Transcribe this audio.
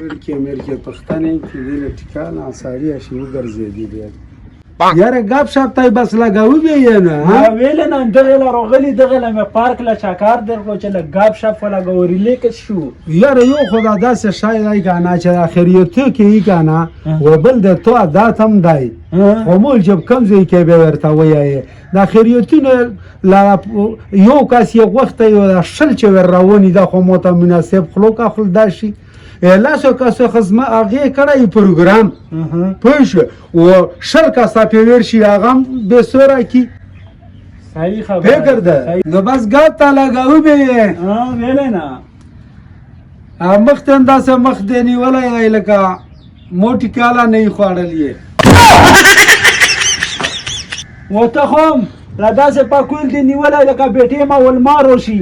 ورکې مرکې پښتنې کې دې له ټکانه ساړي شي وګرځېدي بیا یاره ګپ شپ ته بس لګاو بیا یې نه ویل نه دغه لا راغلی دغه لا مې پارک لا چاکار درکو چې له ګپ شپ لګاو ریلیکس شو یاره یو خدا داسې شای دی کنه چې اخریته کې یې کنه و بل د تو عادت هم دی خو جب کم ځای کې به ورته وایي د اخریتونه لا یو کس یې وخت یو شل چې ور رواني دا خو مو ته مناسب خلق خپل داشي لاسو کاسو خزمه هغه کړی پروګرام پوه او شل کاسه پیور شي هغه به سوره کی صحیح خبره فکر ده نو بس ګات ته لګاو به ویل نه مخ ته انداسه مخ دی نیولای لکه موټی کالا نه خوړلې وته هم را داسې پاکول دی نیولای لکه بیټې ما ولمارو شي